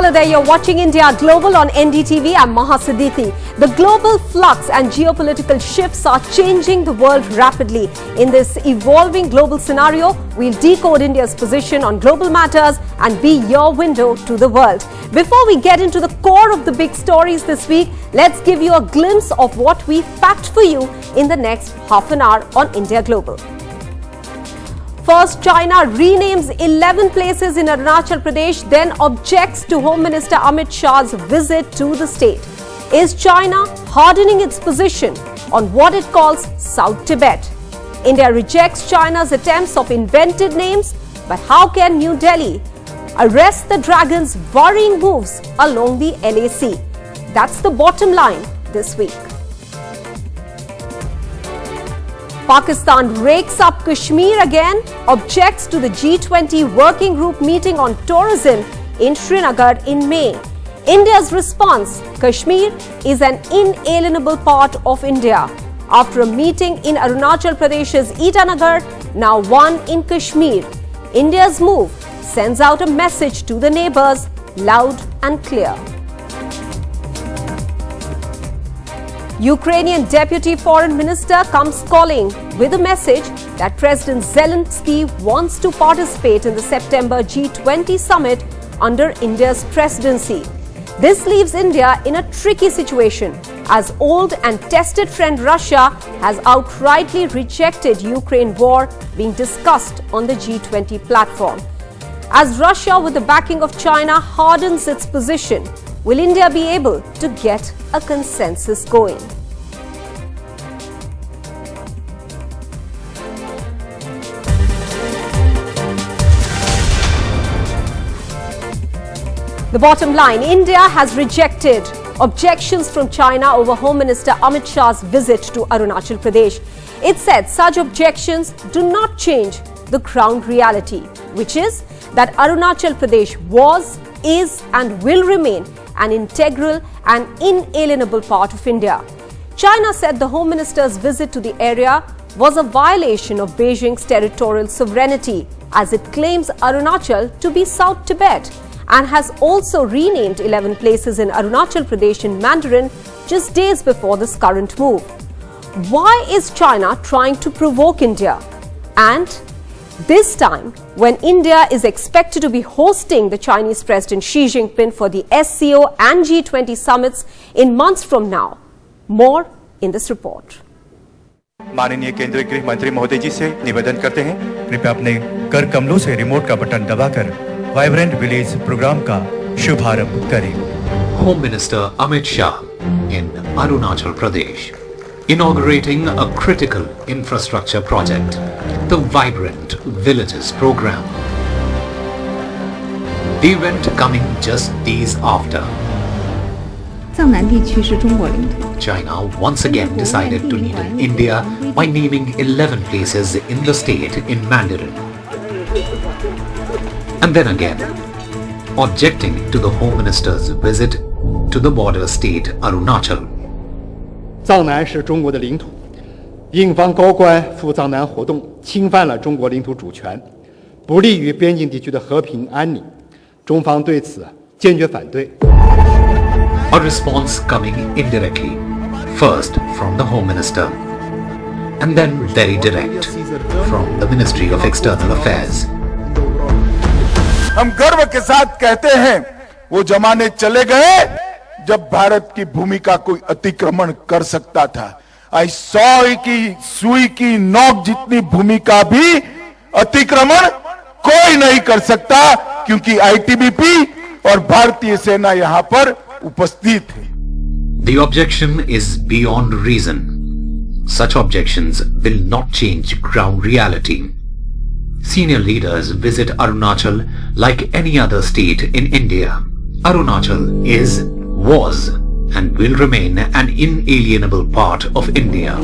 Hello there, you're watching India Global on NDTV. I'm Maha Siddiqui. The global flux and geopolitical shifts are changing the world rapidly. In this evolving global scenario, we'll decode India's position on global matters and be your window to the world. Before we get into the core of the big stories this week, let's give you a glimpse of what we've packed for you in the next half an hour on India Global. First, China renames 11 places in Arunachal Pradesh, then objects to Home Minister Amit Shah's visit to the state. Is China hardening its position on what it calls South Tibet? India rejects China's attempts of invented names, but how can New Delhi arrest the dragon's worrying moves along the LAC? That's the bottom line this week. Pakistan rakes up Kashmir again, objects to the G20 working group meeting on tourism in Srinagar in May. India's response: Kashmir is an inalienable part of India. After a meeting in Arunachal Pradesh's Itanagar, now one in Kashmir, India's move sends out a message to the neighbors, loud and clear. Ukrainian Deputy Foreign Minister comes calling with a message that President Zelensky wants to participate in the September G20 summit under India's presidency. This leaves India in a tricky situation as old and tested friend Russia has outrightly rejected Ukraine war being discussed on the G20 platform. As Russia, with the backing of China, hardens its position, will India be able to get a consensus going? The bottom line: India has rejected objections from China over Home Minister Amit Shah's visit to Arunachal Pradesh. It said such objections do not change the ground reality, which is that Arunachal Pradesh was, is and will remain an integral and inalienable part of India. China said the Home Minister's visit to the area was a violation of Beijing's territorial sovereignty, as it claims Arunachal to be South Tibet, and has also renamed 11 places in Arunachal Pradesh in Mandarin just days before this current move. Why is China trying to provoke India? And this time, when India is expected to be hosting the Chinese President Xi Jinping for the SCO and G20 summits in months from now. More in this report. माननीय केंद्रीय गृह मंत्री महोदय जी से निवेदन करते हैं, कृपया अपने कर कमलों से रिमोट का बटन दबाकर वाइब्रेंट विलेज प्रोग्राम का शुभारंभ करें। Home Minister Amit Shah in Arunachal Pradesh, inaugurating a critical infrastructure project, the Vibrant Villages program. The event coming just days after. China once again decided to needle India by naming 11 places in the state in Mandarin. And then again, objecting to the Home Minister's visit to the border state Arunachal. 藏南是中国的领土，印方高官赴藏南活动，侵犯了中国领土主权，不利于边境地区的和平安宁，中方对此坚决反对。 A response coming indirectly, first from the Home Minister, and then very direct from the Ministry of External Affairs. हम गर्व के साथ कहते हैं, वो जमाने चले गए जब भारत की भूमि का कोई अतिक्रमण कर सकता था। आज 100 की सुई की नोक जितनी भूमि का भी अतिक्रमण कोई नहीं कर सकता, क्योंकि आईटीबीपी और भारतीय सेना यहां पर उपस्थित है। The objection is beyond reason. Such objections will not change ground reality. Senior leaders visit Arunachal like any other state in India. Arunachal is, was and will remain an inalienable part of India.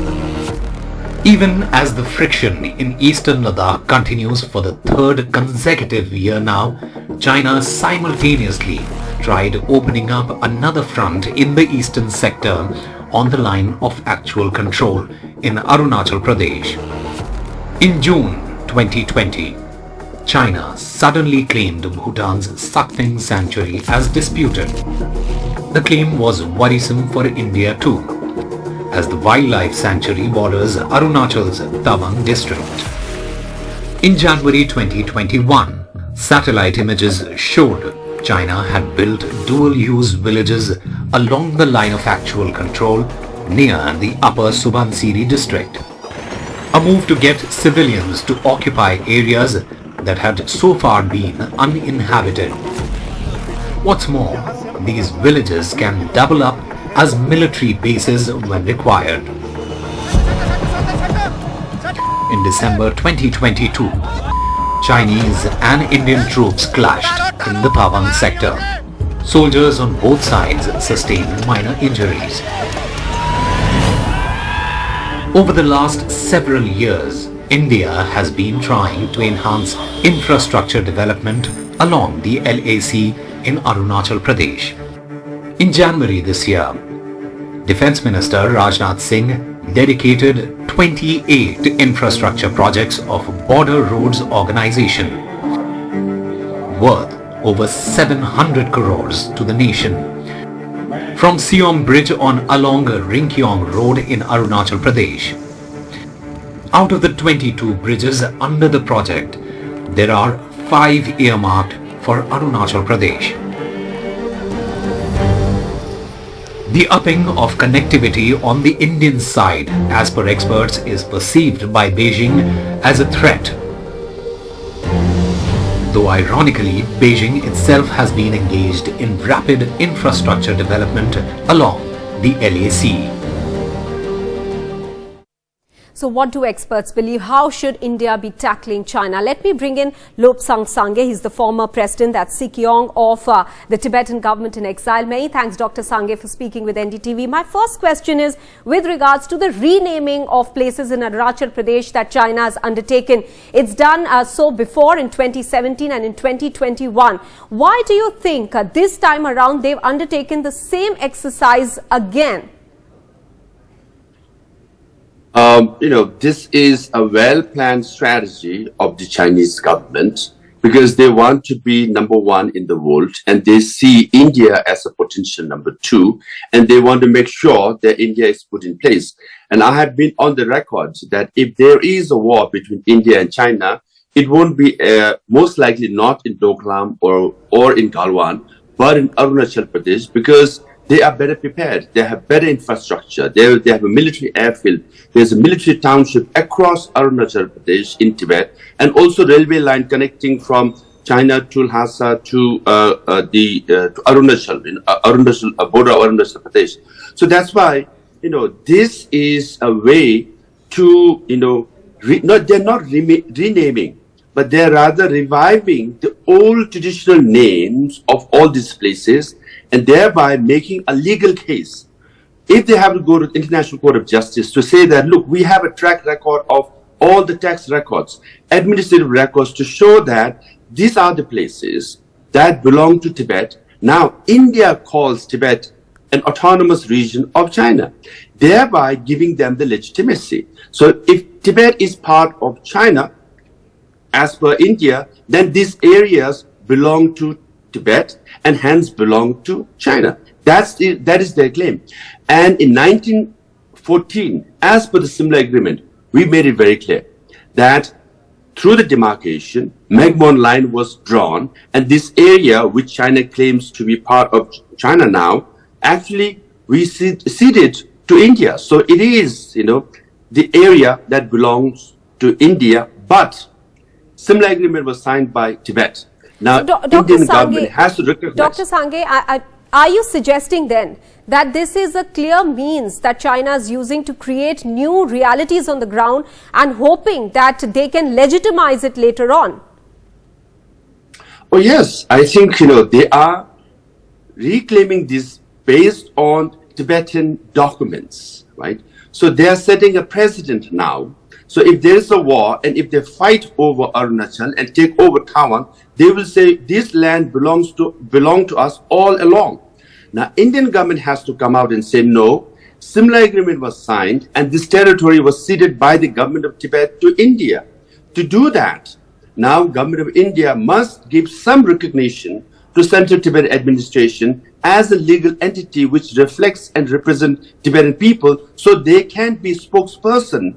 Even as the friction in eastern Ladakh continues for the third consecutive year now, China simultaneously tried opening up another front in the eastern sector on the line of actual control in Arunachal Pradesh. In June 2020, China suddenly claimed Bhutan's Sakting sanctuary as disputed. The claim was worrisome for India too, as the wildlife sanctuary borders Arunachal's Tawang district. In January 2021, satellite images showed China had built dual-use villages along the line of actual control near the upper Subansiri district. A move to get civilians to occupy areas that had so far been uninhabited. What's more, these villages can double up as military bases when required. In December 2022, Chinese and Indian troops clashed in the Tawang sector. Soldiers on both sides sustained minor injuries. Over the last several years, India has been trying to enhance infrastructure development along the LAC in Arunachal Pradesh. In January this year, Defence Minister Rajnath Singh dedicated 28 infrastructure projects of Border Roads Organization worth over 700 crores to the nation. From Siom Bridge on along Rinkyong Road in Arunachal Pradesh. Out of the 22 bridges under the project, there are 5 earmarked for Arunachal Pradesh. The upping of connectivity on the Indian side, as per experts, is perceived by Beijing as a threat. Though ironically, Beijing itself has been engaged in rapid infrastructure development along the LAC. So what do experts believe? How should India be tackling China? Let me bring in Lobsang Sangye. He's the former president, that's Sikyong, of the Tibetan government in exile. Many thanks, Dr. Sangye, for speaking with NDTV. My first question is with regards to the renaming of places in Arunachal Pradesh that China has undertaken. It's done so before in 2017 and in 2021. Why do you think this time around they've undertaken the same exercise again? This is a well-planned strategy of the Chinese government because they want to be number one in the world and they see India as a potential number two and they want to make sure that India is put in place. And I have been on the record that if there is a war between India and China, it won't be most likely not in Doklam or in Galwan, but in Arunachal Pradesh because they are better prepared. They have better infrastructure. They have a military airfield. There's a military township across Arunachal Pradesh in Tibet, and also railway line connecting from China to Lhasa to Arunachal, border of Arunachal Pradesh. So that's why this is a way to they're not renaming, but they're rather reviving the old traditional names of all these places, and thereby making a legal case. If they have to go to the International Court of Justice to say that, look, we have a track record of all the tax records, administrative records to show that these are the places that belong to Tibet. Now, India calls Tibet an autonomous region of China, thereby giving them the legitimacy. So if Tibet is part of China, as per India, then these areas belong to Tibet and hence belong to China. That is their claim. And in 1914, as per the similar agreement, we made it very clear that through the demarcation, Megmon line was drawn, and this area, which China claims to be part of China now, actually we ceded to India. So it is, the area that belongs to India, but similar agreement was signed by Tibet. Now, Indian government has to recognize. Dr. Sangye, are you suggesting then that this is a clear means that China is using to create new realities on the ground and hoping that they can legitimize it later on? Oh yes, I think they are reclaiming this based on Tibetan documents, right? So they are setting a precedent now. So if there is a war and if they fight over Arunachal and take over Tawang, they will say this land belonged to us all along. Now, Indian government has to come out and say no. Similar agreement was signed and this territory was ceded by the government of Tibet to India. To do that, now government of India must give some recognition to Central Tibet administration as a legal entity which reflects and represents Tibetan people, so they can be spokesperson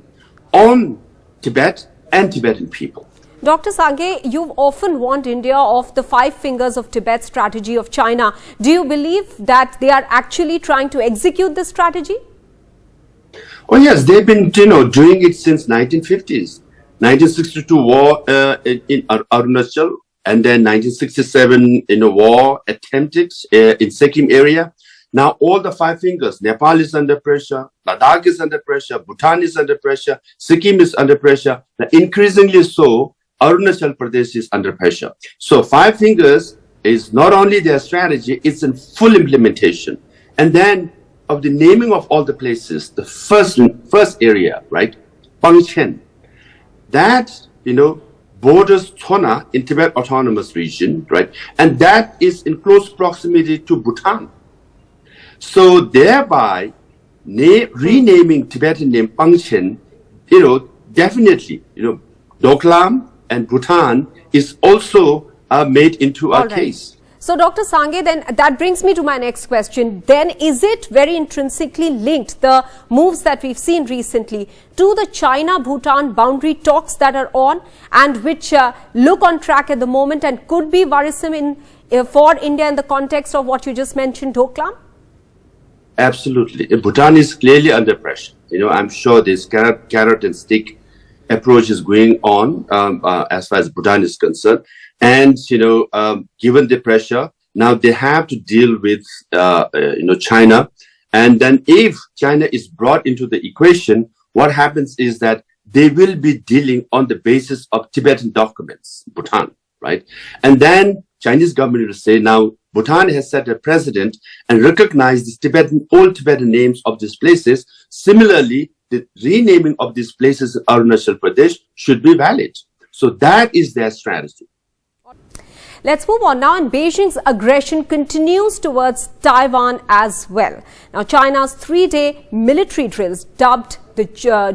on Tibet and Tibetan people. Dr. Sangay, you've often warned India of the 5 fingers of Tibet strategy of China. Do you believe that they are actually trying to execute this strategy? Oh yes, they've been doing it since 1950s. 1962 war in Arunachal, and then 1967 war attempted in Sikkim area. Now all the 5 fingers, Nepal is under pressure, Ladakh is under pressure, Bhutan is under pressure, Sikkim is under pressure, increasingly so, Arunachal Pradesh is under pressure. So 5 fingers is not only their strategy, it's in full implementation. And then of the naming of all the places, the first area, right, Pangchen, that, borders Chona in Tibet Autonomous Region, right, and that is in close proximity to Bhutan. So thereby, renaming Tibetan name Pangchen, definitely, Doklam and Bhutan is also made into a case. So, Dr. Sangay, then that brings me to my next question. Then is it very intrinsically linked, the moves that we've seen recently, to the China-Bhutan boundary talks that are on and which look on track at the moment and could be worrisome for India in the context of what you just mentioned, Doklam? Absolutely. Bhutan is clearly under pressure. I'm sure this carrot and stick approach is going on as far as Bhutan is concerned. And, given the pressure, now they have to deal with, China. And then if China is brought into the equation, what happens is that they will be dealing on the basis of Tibetan documents, Bhutan, right? And then Chinese government will say, now, Bhutan has set a precedent and recognized the old Tibetan names of these places. Similarly, the renaming of these places in Arunachal Pradesh should be valid. So that is their strategy. Let's move on now, and Beijing's aggression continues towards Taiwan as well. Now, China's 3-day military drills, dubbed the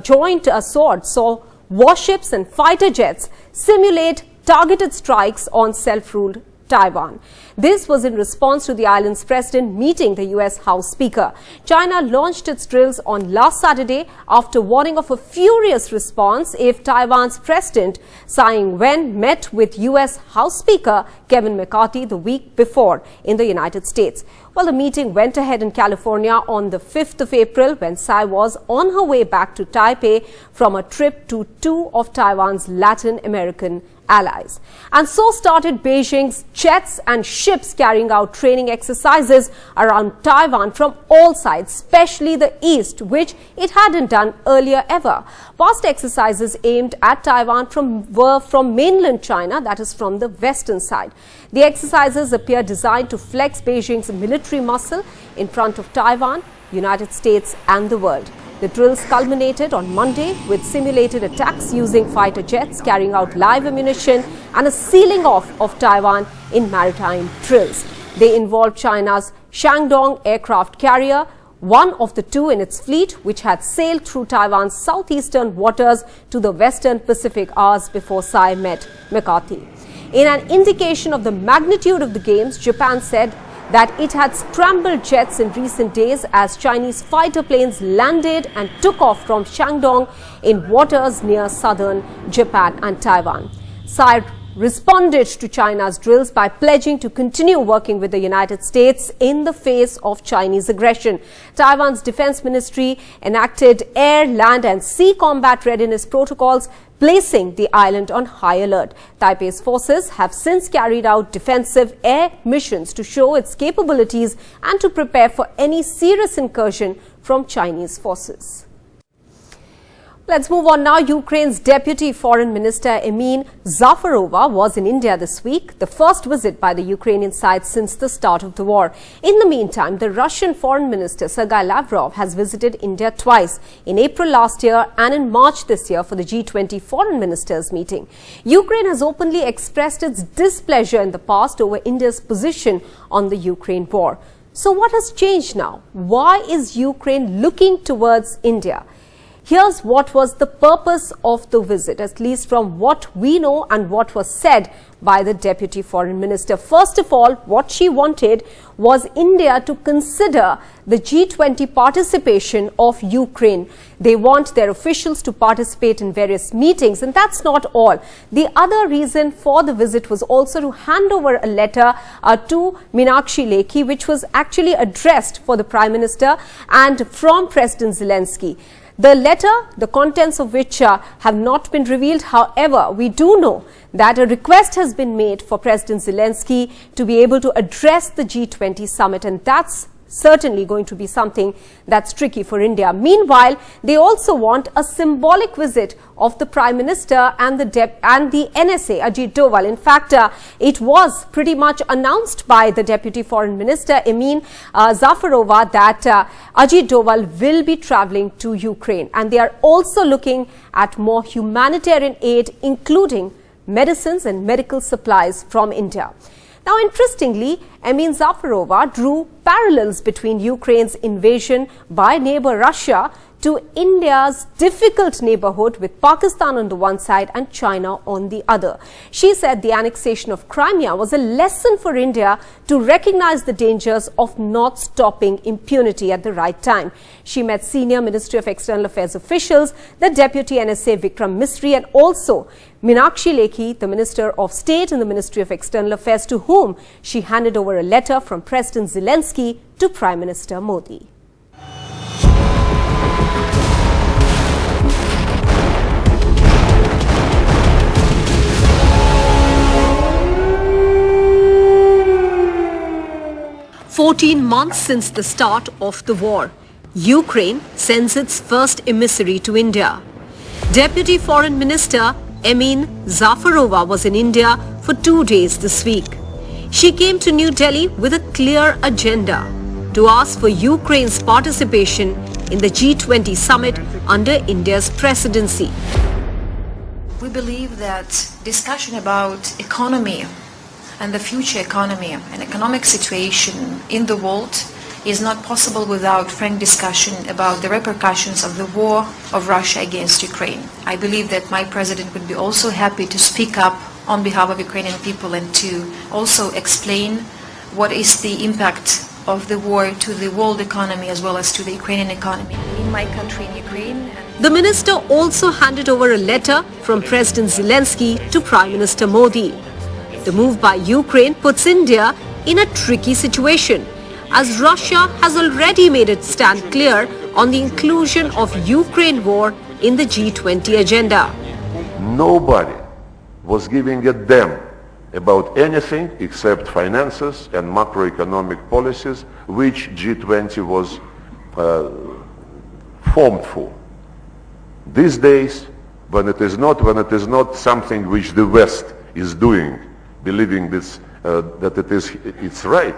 Joint Sword, saw warships and fighter jets simulate targeted strikes on self-ruled Taiwan. This was in response to the island's president meeting the US House Speaker. China launched its drills on last Saturday after warning of a furious response if Taiwan's president Tsai Ing-wen met with US House Speaker Kevin McCarthy the week before in the United States. Well, the meeting went ahead in California on the 5th of April when Tsai was on her way back to Taipei from a trip to 2 of Taiwan's Latin American allies. And so started Beijing's jets and ships carrying out training exercises around Taiwan from all sides, especially the east, which it hadn't done earlier ever. Past exercises aimed at Taiwan were from mainland China, that is from the western side. The exercises appear designed to flex Beijing's military muscle in front of Taiwan, United States and the world. The drills culminated on Monday with simulated attacks using fighter jets carrying out live ammunition and a sealing off of Taiwan in maritime drills. They involved China's Shandong aircraft carrier, one of the 2 in its fleet, which had sailed through Taiwan's southeastern waters to the western Pacific hours before Tsai met McCarthy. In an indication of the magnitude of the games, Japan said that it had scrambled jets in recent days as Chinese fighter planes landed and took off from Shandong in waters near southern Japan and Taiwan. Tsai responded to China's drills by pledging to continue working with the United States in the face of Chinese aggression. Taiwan's defense ministry enacted air, land and sea combat readiness protocols, placing the island on high alert. Taipei's forces have since carried out defensive air missions to show its capabilities and to prepare for any serious incursion from Chinese forces. Let's move on now. Ukraine's Deputy Foreign Minister Emin Zafarova was in India this week, the first visit by the Ukrainian side since the start of the war. In the meantime, the Russian Foreign Minister Sergei Lavrov has visited India twice, in April last year and in March this year for the G20 Foreign Ministers meeting. Ukraine has openly expressed its displeasure in the past over India's position on the Ukraine war. So what has changed now? Why is Ukraine looking towards India? Here's what was the purpose of the visit, at least from what we know and what was said by the Deputy Foreign Minister. First of all, what she wanted was India to consider the G20 participation of Ukraine. They want their officials to participate in various meetings, and that's not all. The other reason for the visit was also to hand over a letter to Meenakshi Lekhi, which was actually addressed for the Prime Minister and from President Zelensky. The letter, the contents of which have not been revealed. However, we do know that a request has been made for President Zelensky to be able to address the G20 summit, and that's certainly going to be something that's tricky for India. Meanwhile, they also want a symbolic visit of the Prime Minister and the NSA, Ajit Doval. In fact, it was pretty much announced by the Deputy Foreign Minister, Emin Zafarova, that Ajit Doval will be travelling to Ukraine. And they are also looking at more humanitarian aid, including medicines and medical supplies from India. Now, interestingly, Emin Zafarova drew parallels between Ukraine's invasion by neighbor Russia to India's difficult neighborhood with Pakistan on the one side and China on the other. She said the annexation of Crimea was a lesson for India to recognize the dangers of not stopping impunity at the right time. She met senior Ministry of External Affairs officials, the Deputy NSA Vikram Misri, and also Meenakshi Lekhi, the Minister of State in the Ministry of External Affairs, to whom she handed over a letter from President Zelensky to Prime Minister Modi. "14 months since the start of the war, Ukraine sends its first emissary to India. Deputy Foreign Minister Emin Zafarova was in India for 2 days this week. She came to New Delhi with a clear agenda to ask for Ukraine's participation in the G20 summit under India's presidency. We believe that discussion about economy and the future economy and economic situation in the world is not possible without frank discussion about the repercussions of the war of Russia against Ukraine. I believe that my president would be also happy to speak up on behalf of Ukrainian people and to also explain what is the impact of the war to the world economy as well as to the Ukrainian economy. In my country, in Ukraine. The minister also handed over a letter from President Zelensky to Prime Minister Modi. The move by Ukraine puts India in a tricky situation, as Russia has already made its stand clear on the inclusion of Ukraine war in the G20 agenda. Nobody was giving a damn about anything except finances and macroeconomic policies, which G20 was formed for. These days, when it is not something which the West is doing, believing this, that it's right,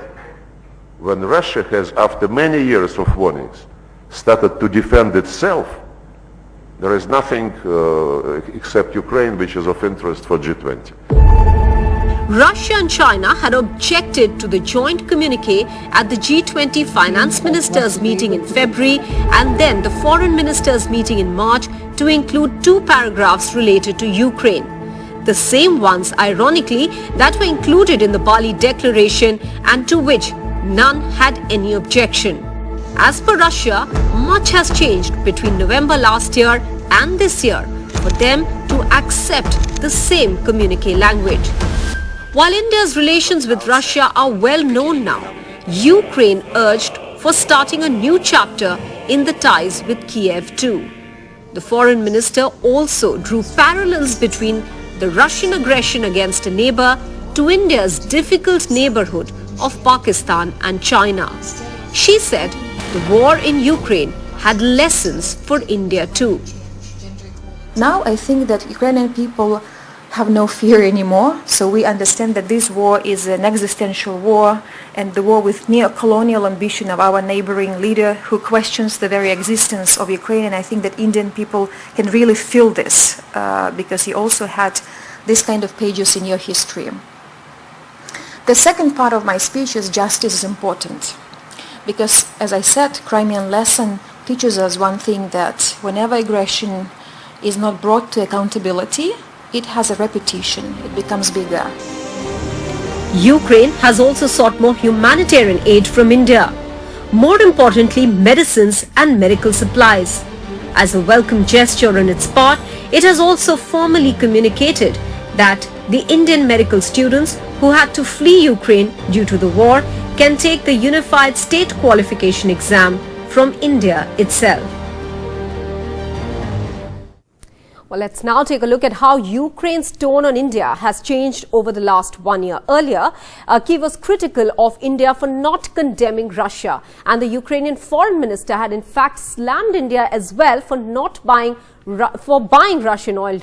when Russia has, after many years of warnings, started to defend itself, there is nothing except Ukraine which is of interest for G20. Russia and China had objected to the joint communique at the G20 finance ministers meeting in February and then the foreign ministers meeting in March to include 2 paragraphs related to Ukraine. The same ones, ironically, that were included in the Bali Declaration and to which none had any objection. As per Russia, much has changed between November last year and this year for them to accept the same communique language. While India's relations with Russia are well known now, Ukraine urged for starting a new chapter in the ties with Kiev too. The foreign minister also drew parallels between the Russian aggression against a neighbor to India's difficult neighborhood of Pakistan and China. She said the war in Ukraine had lessons for India too. Now I think that Ukrainian people have no fear anymore, so we understand that this war is an existential war and the war with neo-colonial ambition of our neighboring leader who questions the very existence of Ukraine, and I think that Indian people can really feel this because he also had this kind of pages in your history. The second part of my speech is justice is important because, as I said, Crimean lesson teaches us one thing, that whenever aggression is not brought to accountability, it has a repetition, it becomes bigger. Ukraine has also sought more humanitarian aid from India. More importantly, medicines and medical supplies. As a welcome gesture on its part, it has also formally communicated that the Indian medical students who had to flee Ukraine due to the war can take the Unified State Qualification exam from India itself. Well, let's now take a look at how Ukraine's tone on India has changed over the last 1 year. Earlier, Kyiv was critical of India for not condemning Russia, and the Ukrainian foreign minister had in fact slammed India as well for buying Russian oil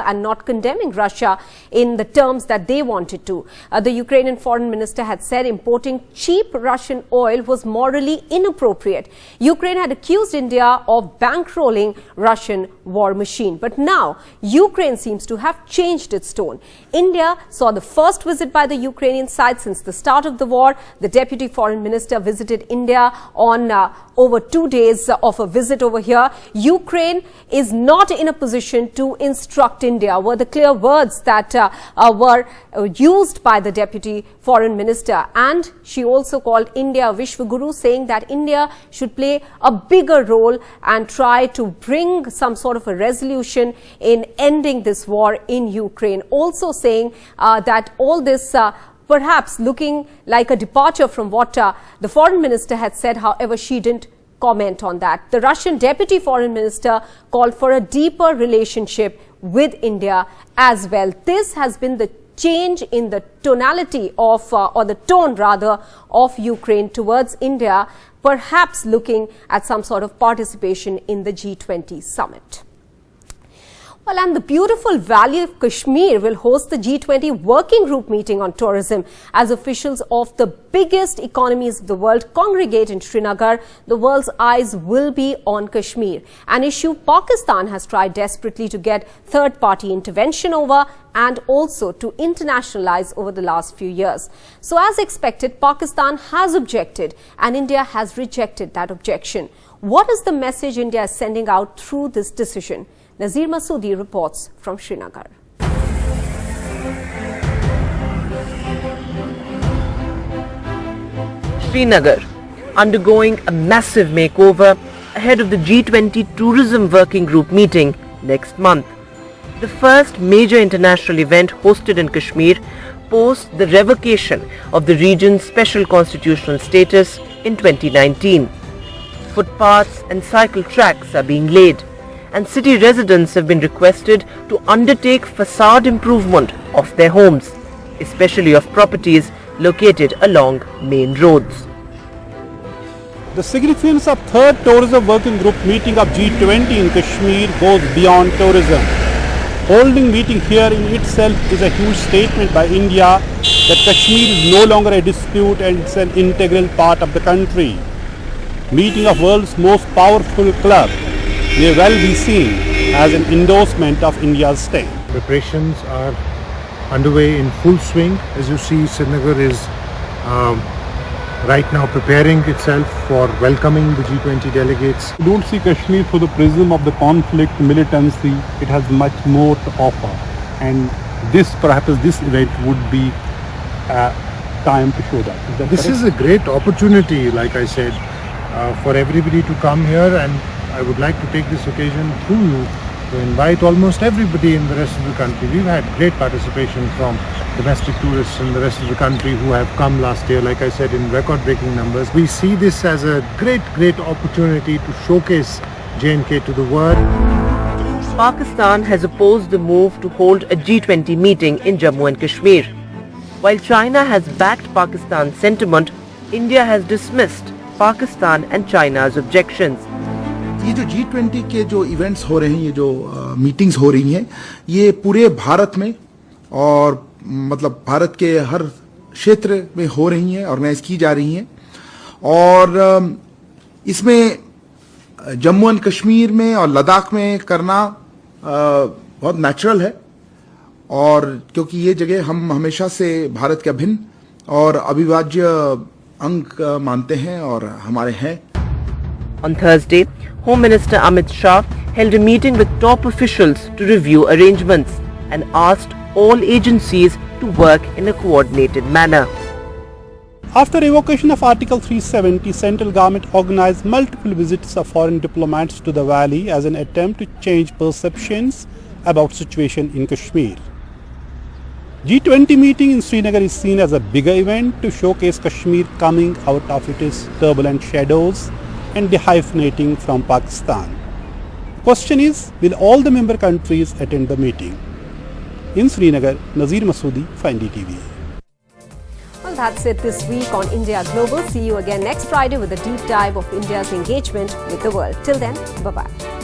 and not condemning Russia in the terms that they wanted to. The Ukrainian foreign minister had said importing cheap Russian oil was morally inappropriate. Ukraine had accused India of bankrolling Russian war machine. But now, Ukraine seems to have changed its tone. India saw the first visit by the Ukrainian side since the start of the war. The deputy foreign minister visited India on over 2 days of a visit over here. Ukraine is not in a position to instruct India, were the clear words that were used by the deputy foreign minister. And she also called India a Vishwaguru, saying that India should play a bigger role and try to bring some sort of a resolution in ending this war in Ukraine. Also saying that all this perhaps looking like a departure from what the foreign minister had said. However, she didn't comment on that. The Russian deputy foreign minister called for a deeper relationship with India as well. This has been the change in the tonality of, or the tone rather, of Ukraine towards India, perhaps looking at some sort of participation in the G20 summit. Well, and the beautiful Valley of Kashmir will host the G20 working group meeting on tourism. As officials of the biggest economies of the world congregate in Srinagar, the world's eyes will be on Kashmir, an issue Pakistan has tried desperately to get third-party intervention over and also to internationalize over the last few years. So as expected, Pakistan has objected and India has rejected that objection. What is the message India is sending out through this decision? Nazir Masoodi reports from Srinagar. Srinagar, undergoing a massive makeover ahead of the G20 Tourism Working Group meeting next month. The first major international event hosted in Kashmir post the revocation of the region's special constitutional status in 2019. Footpaths and cycle tracks are being laid, and city residents have been requested to undertake facade improvement of their homes, especially of properties located along main roads. The significance of third tourism working group meeting of G20 in Kashmir goes beyond tourism. Holding meeting here in itself is a huge statement by India that Kashmir is no longer a dispute and it's an integral part of the country. Meeting of world's most powerful club may well be seen as an endorsement of India's stay. Preparations are underway in full swing. As you see, Srinagar is right now preparing itself for welcoming the G20 delegates. We don't see Kashmir through the prism of the conflict, militancy. It has much more to offer, and perhaps this event would be time to show that. This is a great opportunity, like I said, for everybody to come here, and I would like to take this occasion through you to invite almost everybody in the rest of the country. We've had great participation from domestic tourists in the rest of the country who have come last year, like I said, in record-breaking numbers. We see this as a great opportunity to showcase J&K to the world. Pakistan has opposed the move to hold a G20 meeting in Jammu and Kashmir. While China has backed Pakistan's sentiment, India has dismissed Pakistan and China's objections. ये जो G20 के जो events हो रहे हैं, ये जो meetings हो रही हैं, ये पूरे भारत में और मतलब भारत के हर क्षेत्र में हो रही हैं, ऑर्गेनाइज की जा रही हैं, और इसमें जम्मू एंड कश्मीर में और लद्दाख में करना बहुत नेचुरल है, और क्योंकि ये जगह हम हमेशा से भारत के अभिन्न और अविभाज्य अंग मानते हैं और हमारे हैं. On Thursday, Home Minister Amit Shah held a meeting with top officials to review arrangements and asked all agencies to work in a coordinated manner. After revocation of Article 370, central government organized multiple visits of foreign diplomats to the valley as an attempt to change perceptions about situation in Kashmir. G20 meeting in Srinagar is seen as a bigger event to showcase Kashmir coming out of its turbulent shadows and dehyphenating from Pakistan. The question is, will all the member countries attend the meeting? In Srinagar, Nazir Masoodi for NDTV. Well, that's it this week on India Global. See you again next Friday with a deep dive of India's engagement with the world. Till then, bye-bye.